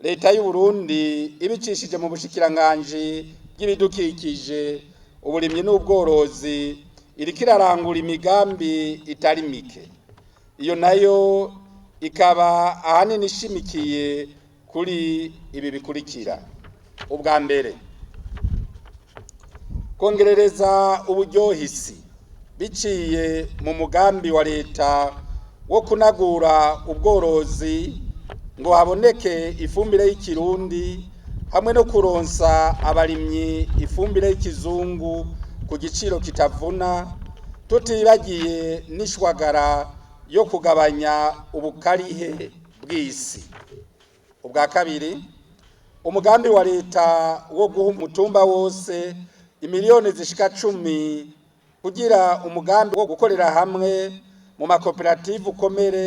leta y'u Burundi ibicishije mu bushikiranganje bw'ibidukikije uburimyi n'ubworozi iriko irarangura imigambi itari mike. Iyo nayo ikaba ahanini ishimikiye kuri ibi bikurikira. Ubwa mbere, kongerereza uburyohisi biciye mu mugambi wa leta wo kunagura ubworozi ngo haboneke ifumbire y'ikirundi hamwe no kuronsa abarimyi ifumbire y'ikizungu ku giciro kitavuna, tutibagiye n'ishwagara yo kugabanya ubukarihe bw'isi. Ubwa kabiri, umugambi wa leta wo guha umutumba wose imiliyoni zishika 10 kugira umugambi wo gukorera hamwe mu makoperative ukomere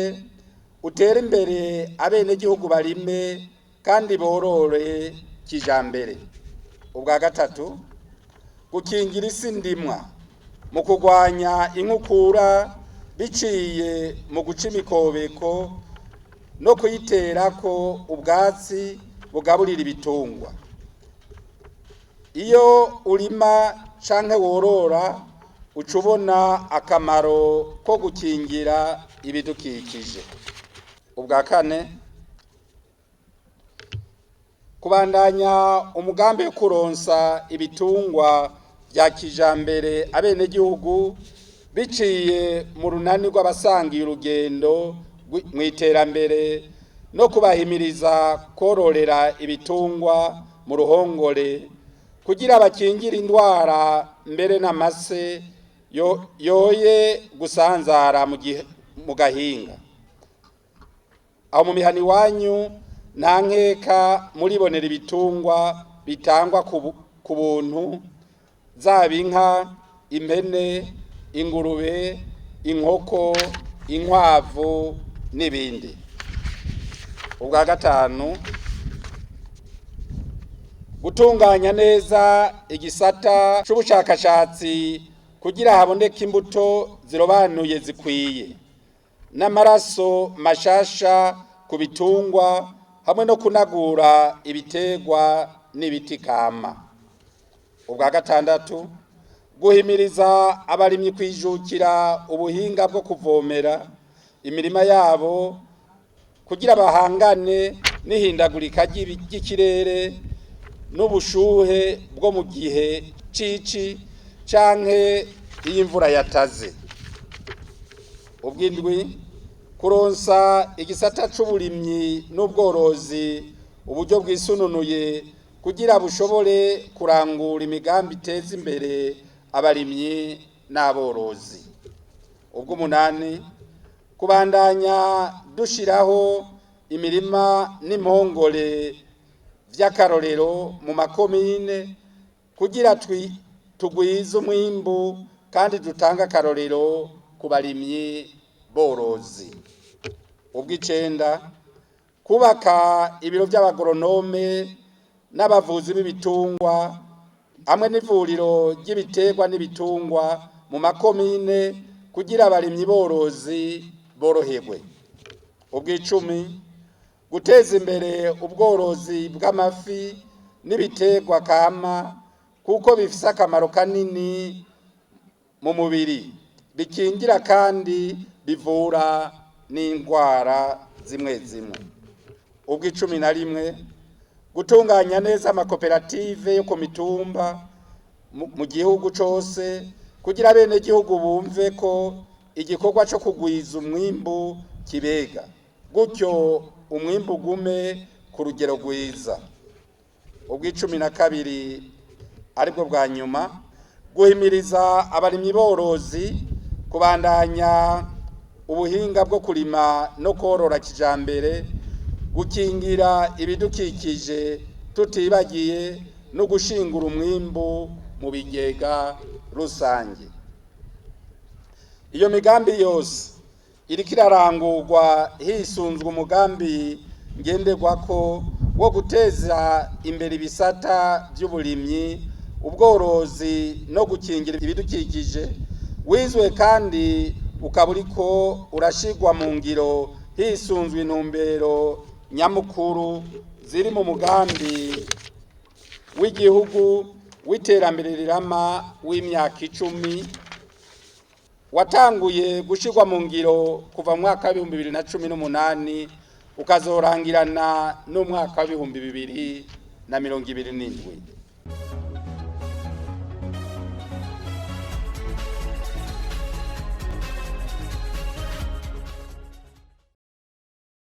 utera imbere abenegihugu barime kandi borore kijambere. Ubwa gatatu, gukingira isi ndimwa mu kurwanya inkukura biciye mu guca imikobeko no kuyiterako ubwatsi bugaburira ibitungwa. Iyo urima canke worora ucubona akamaro ko gukingira ibidukikije. Ubwa kane, kubandanya umugambi wo kuronsa ibitungwa bya kijambere abenegihugu biciye mu runani rw'abasangiye urugendo mu iterambere no kubahimiriza kororera ibitungwa mu ruhongore kugira bakingira indwara mbere n'amase yoye gusanzara mu gahinga. Aho mu mihani wanyu nta nkeka muribonera ibitungwa bitangwa ku buntu, zaba inka, impene, ingurube, inkoko, inkwavu n'ibindi. Ubwa gatanu, gutunganya neza igisata c'ubushakashatsi kugira haboneke imbuto zirobanuye zikwiye n'amaraso mashasha ku bitungwa hamwe no kunagura ibitegwa n'ibiti kama. Ubwa gatandatu, guhimiriza abarimyi kwijukira ubuhinga bwo kuvomera imirima yabo kugira bahangane n'ihindagurika ry'ikirere n'ubushuhe bwo mu gihe cici canke iyo imvura yataze. Ubwindwi, kuronsa igisata c'uburimyi n'ubworozi uburyo bwisununuye kugira bushobore kurangura imigambi iteza imbere abarimyi n'aborozi. Ubw'umunani, kubandanya dushiraho imirima n'impongore vy'akarorero mu makomine kugira tugwize umwimbu kandi dutanga akarorero ku barimyi borozi. Ubw'icenda, kubaka ibiro by'abagoronome n'abavuzi b'ibitungwa hamwe n'ivuriro ry'ibiterwa n'ibitungwa mu makomine kugira abarimyi borozi boroherwe. Ubw'icumi, guteza imbere ubworozi bw'amafi n'ibiterwa kama kuko bifise akamaro kanini mu mubiri, bikingira kandi bivura n'indwara zimwe zimwe. Ubw'icumi na rimwe, gutunganya neza amakoperative yo ku mitumba mu gihugu cose kugira abenegihugu bumve ko igikorwa co kugwiza umwimbu kibega, gutyo umwimbu gume ku rugero rwiza. Ubw'icumi na kabiri aribwo bwa nyuma, guhimiriza abarimyi borozi kubandanya ubuhinga bwo kurima no korora kijambere, gukingira ibidukikije tutibagiye no gushingura umwimbu mu bigega rusange. Iyo migambi yose iriko irarangurwa hisunzwe umugambi ngenderwako wo guteza imbere ibisata by'uburimyi, ubworozi no gukingira ibidukikije, wizwe kandi ukaba uriko urashigwa mu ngiro hisunzwe intumbero nyamukuru ziri mu mugambi w'igihugu w'iterambere rirama w'imyaka 10 watanguye gushirwa mu ngiro kuva mu mwaka wa 2018 ukazorangirana no mwaka wa 2027.